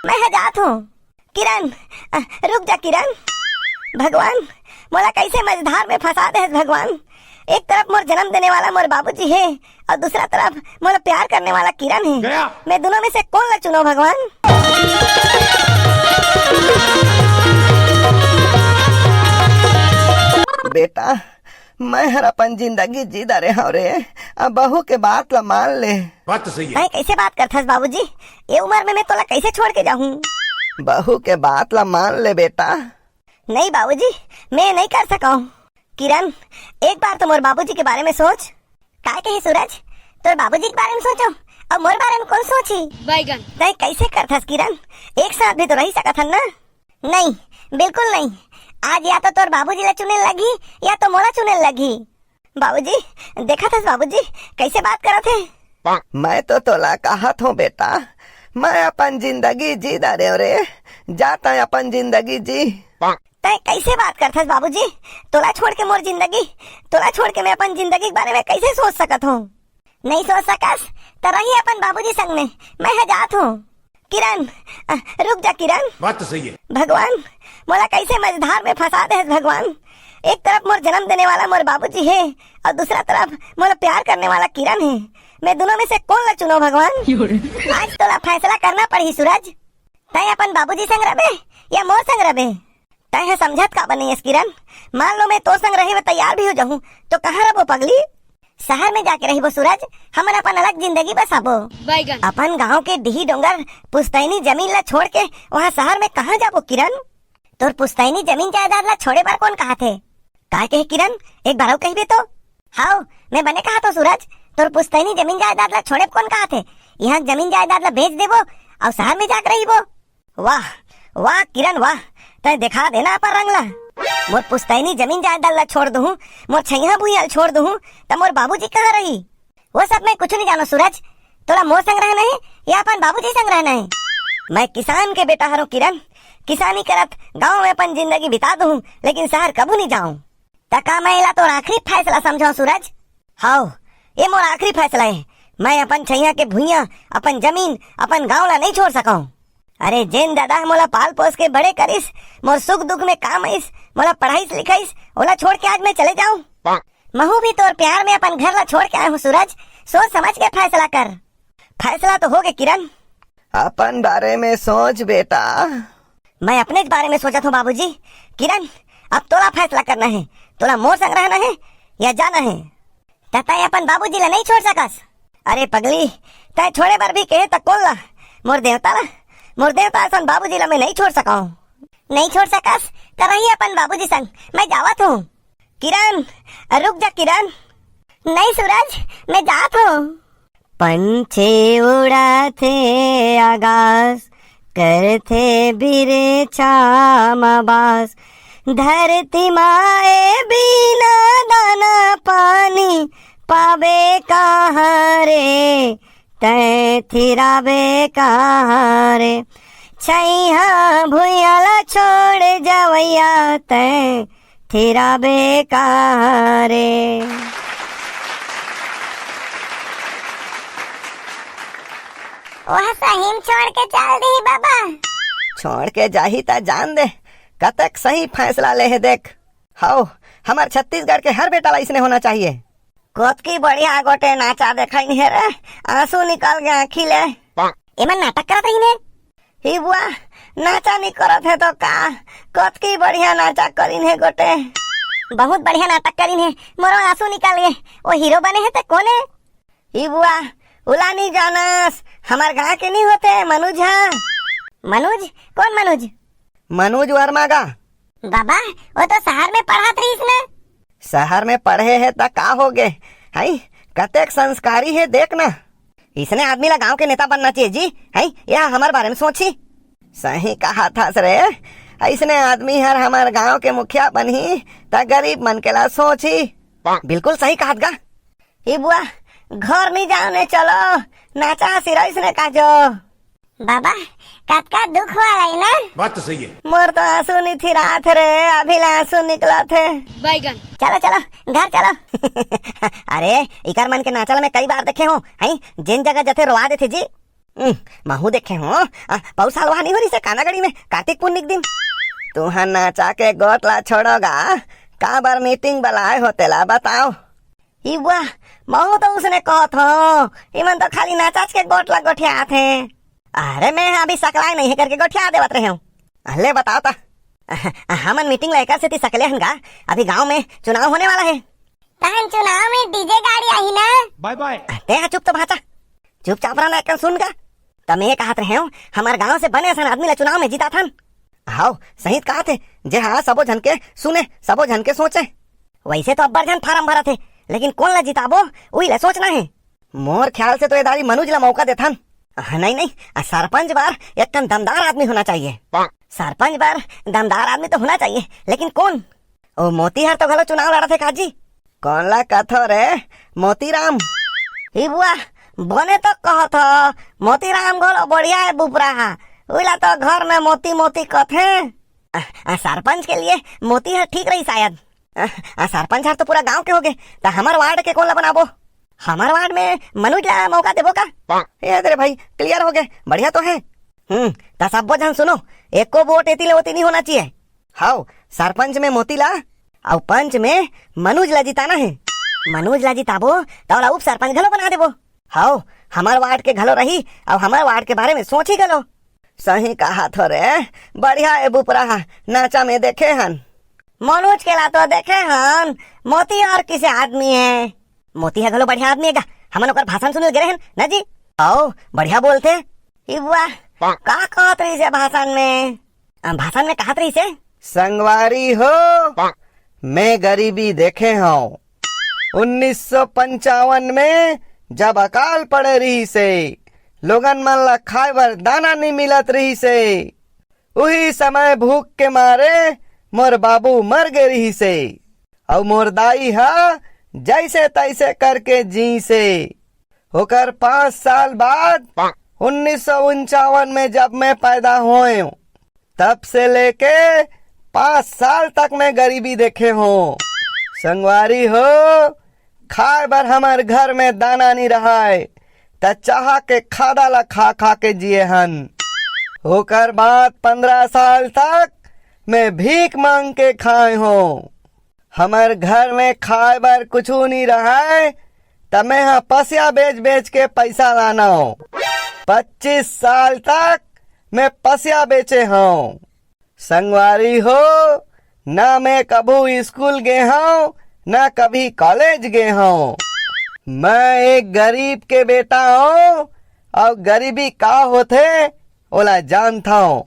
मैं जात हूँ। किरण रुक जा किरण। भगवान मोला कैसे मझधार में फंसा दे भगवान। एक तरफ मोर जन्म देने वाला मोर बाबूजी है और दूसरा तरफ मोला प्यार करने वाला किरण है। मैं दोनों में से कौन ला चुनो भगवान। बेटा मैं हर अपन जिंदगी जीदा रहा रे, अब बहू के बात ला मान ले। बात तो सही है। मैं कैसे बात करथस बाबूजी, ये उम्र में मैं तोला कैसे छोड़ के जाऊँ। बहू के बात ला मान ले बेटा। नहीं बाबूजी मैं नहीं कर सका हूँ। किरण एक बार तो मोर बाबूजी के बारे में सोच। काय कहे सूरज तोर बाबूजी के बारे में सोचो और मोर बारे में कौन सोची। बैगन तय कैसे करथस किरण, एक साथ भी तो रही सकत हन ना। नहीं बिल्कुल नहीं, आज या तो तोर बाबूजी ला चुने लगी या तो मोला चुने लगी। बाबूजी देखा था बाबूजी कैसे बात करत है। मैं तो तोला कहत हूँ बेटा, मैं अपन जिंदगी जीदा रे, जाता अपन जिंदगी जी। तय कैसे बात करथस बाबूजी, तोला छोड़ के मोर जिंदगी, तोला छोड़ के मैं अपन जिंदगी के बारे में कैसे सोच सकत हूँ। नहीं सोच सकस तो रही अपन बाबूजी संग में, मैं जात हूँ। किरण रुक जा किरण। बात तो सही है। भगवान मोला कैसे मझधार में फंसा दे भगवान। एक तरफ मोर जन्म देने वाला मोर बाबूजी है और दूसरा तरफ मोला प्यार करने वाला किरण है। मैं दोनों में से कौन ला चुनो भगवान। आज तोला फैसला करना पड़ी सूरज, तय अपन बाबूजी संग रहे या मोर संग रहे। तय समझत का बनी किरण, मान लो मैं तो संग रहे में तैयार भी हो जाऊँ तो कहाँ रहो पगली। शहर में जाके रही वो सूरज, हमन अपन अलग जिंदगी बसाबो। बैगन अपन गांव के डिही डोंगर पुश्तैनी जमीन ला छोड़ के वहाँ शहर में कहाँ जाबो किरण। तोर पुश्तैनी जमीन जायदाद ला छोड़े बार कौन कहा थे। काय कहे किरण एक बार कही भी तो। हाँ मैं बने कहा तो सूरज, तोर पुश्तैनी जमीन जायदाद ला छोड़े कौन कहा थे। यहाँ जमीन जायदाद ला बेच देबो और शहर में जाकर रही वो। वाह वाह किरण वाह, तय दिखा देना अपन रंगला। मोर पुश्तैनी जमीन जायदाद ला छोड़ दूँ, मोर छैया भूइया छोड़ दूँ तो मोर बाबूजी कहाँ रही। वो सब मैं कुछ नहीं जानो सूरज, तोला मोर संग रहना है या अपन बाबूजी संग रहना है। मैं किसान के बेटा हरो किरण, किसानी करत गांव में अपन जिंदगी बिता दूँ लेकिन शहर कबू नहीं जाऊँ। तका मैं इला तो आखिरी फैसला समझो सूरज। हाँ ये मोर आखिरी फैसला है, मैं अपन छैया के भूइया अपन जमीन अपन गाँव ला नहीं छोड़ सका। अरे जेन दादा मोला पाल पोस के बड़े करिस, मोर सुख दुख में काम आइस, मोला पढ़ाईस लिखाईस, ओला छोड़ के आज मैं चले जाऊँ। महू भी तोर प्यार में अपन घर ला छोड़ के आया हूँ सूरज, सोच समझ के फैसला कर। फैसला तो हो गया किरण। अपन बारे में सोच बेटा। मैं अपने बारे में सोचा था बाबूजी। किरण अब तोला फैसला करना है, तोला मोर संग रहना है या जाना है। तय अपन बाबूजी ला नहीं छोड़ सकस। अरे पगली तय छोड़े बार भी कहे तक कौन ला, मोर देवता ला, मोर देवता सन बाबूजी ला मैं नहीं छोड़ सका हूँ। नहीं छोड़ सकस तो रही अपन बाबूजी संग, मैं जावत हूँ। किरण रुक जा किरण। नहीं सूरज मैं जात हूँ। पंछी उड़ाते आकाश, करते बिरे चामाबास, धरती माए बिना दाना पानी पावे कहाँ रे, तै थिराबे कहाँ रे। छैया भूयाला छोड़ जावैया, तै थिराबे कहाँ रे। वह सहीम छोड़ के चल दी बाबा। छोड़ के जाही ता जान दे, कतक सही फैसला ले है देख। हाउ हमार छत्तीसगढ़ के हर बेटा इसने होना चाहिए। कोत की बढ़िया गोटे नाचा देखा नहीं है रे, आंसू निकल गया आँखी ले। एमन नाटक करत ही ने ही बुआ, नाचा नहीं करत है तो का, कोत की बढ़िया नाचा करीन है गोटे। बहुत बढ़िया नाटक करीन है, मोरो आंसू निकाल गए। वो हीरो बने है तो कौन है। ही बुआ उला नहीं जानस, हमार गाँव के नहीं होते मनोज। हाँ मनोज, कौन मनोज। मनोज वर्मा का। बाबा वो तो शहर में पढ़ा थी इसने। शहर में पढ़े है ता का हो गए, हाई कतेक संस्कारी है देखना। इसने आदमी ला गांव के नेता बनना चाहिए जी, हाई यह हमारे बारे में सोची। सही कहा था रे, इसने आदमी हर हमारे गांव के मुखिया बनी ता गरीब मन के ला सोची। बिल्कुल सही कहा गा। ये बुआ घर नहीं जाने चलो, नाचा सिरा इसने कहा जो। बाबा कतका दुख वाला है ना। बात तो सही है। मोर तो आंसू नहीं थी रात रे, अभी आंसू निकला थे। बैगन चलो चलो घर चलो। अरे इकर मन के नाचल में कई बार देखे हूँ, जिन जगह जथे रोवा देते जी। महू देखे हो बहुत साल वहां नहीं हो रही से कानागड़ी में कार्तिक पुण्य दिन तुहा नाचा के गोटला छोड़ोगा का बार मीटिंग बुलाए होतेला बताओ। ई वाह महू तो उसने कहा था इमन तो खाली नाचाच के गोटला गोठिया थे। अरे मैं अभी सकलाए नहीं है करके गोठिया देवत रहे हूँ। ले बताओ ता हमन मीटिंग लेकर से सकले हंगा अभी गांव में चुनाव होने वाला है। तहन चुनाव में डीजे गाड़ी आई ना। Bye bye. ते चुप तो भाचा चुपचाप रहना एक सुन का तब मैं कहत रहे हूँ हमारे गांव से बने सन आदमी ला चुनाव में जीता था। हाउ सही कहा थे जे हाँ सबो जन के सुने सबो जन के सोचे। वैसे तो अब्बर जन फार्म भरा थे लेकिन कौन ला जिताबो वही ला सोचना है। मोर ख्याल से तो ये दारी मनुज ला मौका देथन। नहीं सरपंच बार एकदम दमदार आदमी होना चाहिए। सरपंच बार दमदार आदमी तो होना चाहिए लेकिन कौन? ओ मोतीहर तो घलो चुनाव लड़ा थे काजी। कौन ला कथो रे मोतीराम? ही बुआ बने तो कहो था मोतीराम घलो बढ़िया है बुपरा उला तो घर में मोती मोती कथे। सरपंच के लिए मोतीहर ठीक रही शायद। सरपंच हर तो पूरा गांव के हो गए तो हमारे वार्ड के कौन ला बनाबो? हमारे वार्ड में मनुज ला मौका देबो का? ये तेरे भाई क्लियर हो गए बढ़िया तो है। तो सब जन सुनो एक को वोट एती होती नहीं होना चाहिए। हाउ सरपंच में मोतीला और पंच में मनुज ला जिताना है। मनुज ला जिताबो तो उप सरपंच घलो बना देबो। हाउ हमारे वार्ड के घलो रही और हमारे वार्ड के बारे में सोची गलो। सही कहा थो रे बढ़िया है बुपरा नाचा में देखे हन। मनोज के ला तो देखे हन मोती और किसी आदमी है। मोती है घलो बढ़िया आदमी है हमन ओकर भाषण सुन गिरे हन ना जी। आओ बढ़िया बोलते का कहत रही से भाषण में? भाषण में कहत रही से संगवारी हो मैं गरीबी देखे हूँ 1955 में जब अकाल पड़े रही से लोगन मन ला खाए बर दाना नहीं मिलत रही से उही समय भूख के मारे मोर बाबू मर गए रही से और मोर दाई हा जैसे तैसे करके जी से होकर 5 साल बाद 1951 में जब मैं पैदा हुए तब से लेके 5 साल तक मैं गरीबी देखे हूँ। संगवारी हो खाए बर हमारे घर में दाना नहीं रहा है त चाह के खादा ला खा खा के जिए हन। होकर बाद 15 साल तक मैं भीख मांग के खाए हूँ। हमारे घर में खाए बर कुछ नहीं रहा है तब मैं यहाँ पसिया बेच बेच के पैसा लाना हूँ। 25 साल तक मैं पसिया बेचे हूँ। संगवारी हो ना मैं कभी स्कूल गए हूँ ना कभी कॉलेज गए हूँ। मैं एक गरीब के बेटा हूँ और गरीबी का होते ओला जानता हूँ।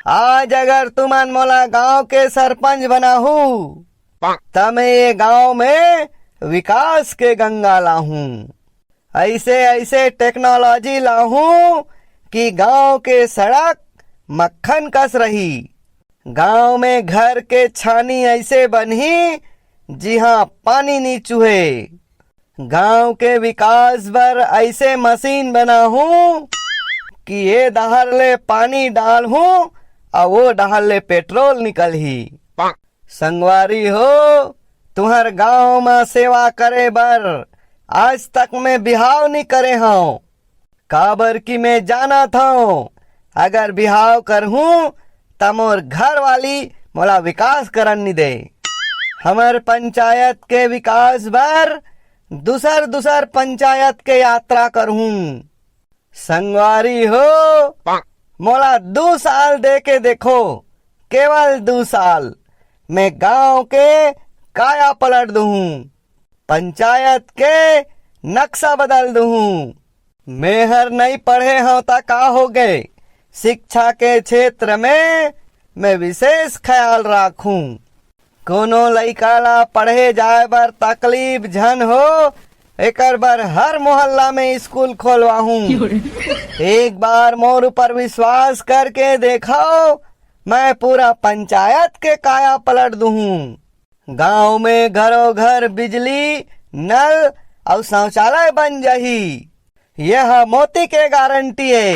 आज अगर तुमन मोला गांव के सरपंच बनाहू तब मैं ये गांव में विकास के गंगा लाहूं। ऐसे ऐसे टेक्नोलॉजी लाहूं कि गांव के सड़क मक्खन कस रही। गांव में घर के छानी ऐसे बनी जी हाँ पानी नहीं चूहे। गांव के विकास बर ऐसे मशीन बना हूँ कि ये डहर ले पानी डाल हूँ और वो डहर ले पेट्रोल निकल ही। संगवारी हो तुम्हार गांव में सेवा करे बर आज तक मैं बिहाव नहीं करे हूँ काबर की मैं जाना था अगर बिहाव कर हूँ तब मोर घर वाली मोला विकास करन नहीं दे। हमार पंचायत के विकास बर दूसर दूसर पंचायत के यात्रा कर हूँ। संगवारी हो मोला 2 साल दे के देखो केवल 2 साल मैं गांव के काया पलट दूँ पंचायत के नक्शा बदल दूँ। मेहर नहीं पढ़े हो ता का हो गए शिक्षा के क्षेत्र में मैं विशेष ख्याल राखूं। कोनो लइका ला पढ़े जाए बर तकलीफ झन हो एकर बर हर मोहल्ला में स्कूल खोलवाहूं। एक बार मोर ऊपर विश्वास करके देखो मैं पूरा पंचायत के काया पलट दूँ। गांव में घरों घर बिजली नल और शौचालय बन जाही। यह मोती के गारंटी है।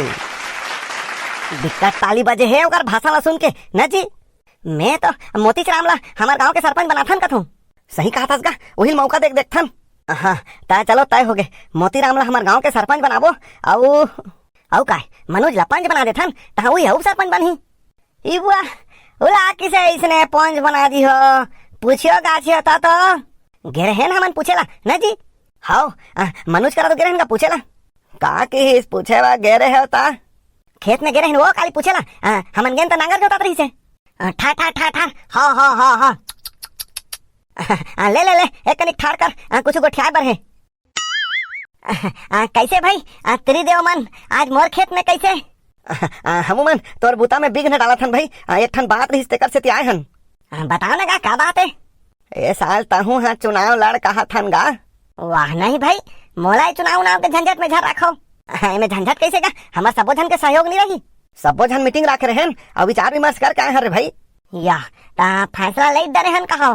दिक्कत ताली बजे है ओकर भाषा सुन के न जी। मैं तो मोती राम ला हमारे गांव के सरपंच बनाथन कथूं। सही कहा था वही मौका देख देखथन। हाँ तय चलो तय हो गए मोती राम ला हमारे गांव के सरपंच बनाबो औ काय मनोज ला पंच बना देथन तहा वही हऊ सरपंच बनही। ई बुआ उला किसे इसने पंच बना दी हो, पूछियो गाछियो तो गिरहन हमन पूछेला ना जी। हाउ मनोज करा तो गिरहन का पूछेला का की इस पूछेवा गेरे है ता खेत में गिरहन वो काली पूछेला हमन गेन तो नांगर जोतात रही से ठा ठा ठा ठा हा ले ले ले एक कनिक ठाड़ कर कुछ को ठियाए बर है। कैसे भाई तेरी देव मन आज मोर खेत में कैसे हमू मन तोर बुता में बिघ न डाला थन भाई। एक ठन बात रही तेकर से ती आए हन। बताओ ना का बात है। ए साल तहू हाँ चुनाव लड़ कहा थन गा। वाह नहीं भाई मोला चुनाव उनाव के झंझट में झर रखो। में झंझट कैसे का हमार सबो जन के सहयोग नहीं रही। सबो जन मीटिंग रखे रहन और विचार विमर्श करके आए हन रे भाई। या ता फैसला ले डरे हन कहो।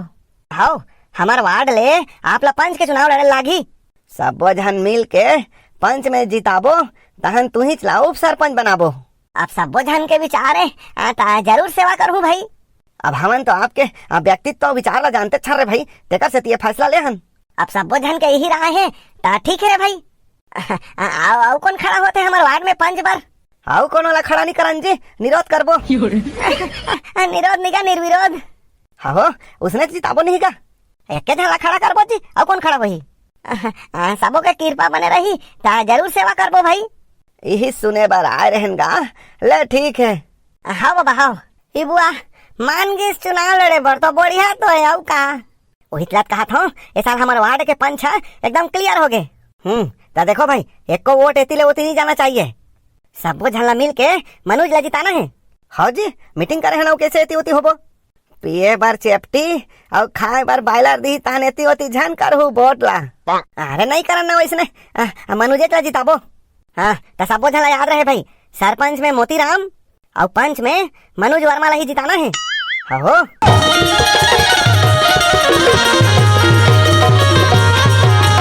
हाउ हमार वार्ड ले आप ला पंच के चुनाव लड़े लागी। सबो जन मिल के पंच में जिताबो तहन तू ही चलाओ सरपंच बनाबो। अब सबो जन के विचार है ता जरूर सेवा करूँ भाई। अब हमन तो आपके व्यक्तित्व विचार ला जानते छर रे भाई, तेकर से ये फैसला ले हन। अब सबो जन के यही रहा है ता ठीक है रे भाई। आओ कौन खड़ा होते हमारे वार्ड में पंच बार। आओ कौन वाला खड़ा नहीं करन जी, निरोध करबो। निरोध नहीं का निर्विरोध। हाँ उसने जिताबो नहीं का एक झला खड़ा करबो जी। और कौन खड़ा वही सबो के कृपा बने रही ता जरूर सेवा करबो भाई। यही सुने बार आए रहन गा। ले ठीक है। हाँ बाबा हाँ ई बुआ मान गिस चुनाव लड़े बर तो बढ़िया तो है। औ का वही तलात कहा था इस साल हमारे वार्ड के पंच है एकदम क्लियर हो गए। ता देखो भाई एक को वोट एती ले ओती नहीं जाना चाहिए। सबको झल्ला मिल के मनोज ला जिताना है। हाँ जी मीटिंग करे हन कैसे एती होती होबो। पिए बार चेपटी और खाए बार बायलर दी तान एती होती झन करहु वोट ला। अरे नहीं करन ना वैसने मनोज ला जिताबो। हाँ ता सबको झल्ला याद रहे भाई सरपंच में मोतीराम और पंच में मनोज वर्मा ला ही जिताना है। हो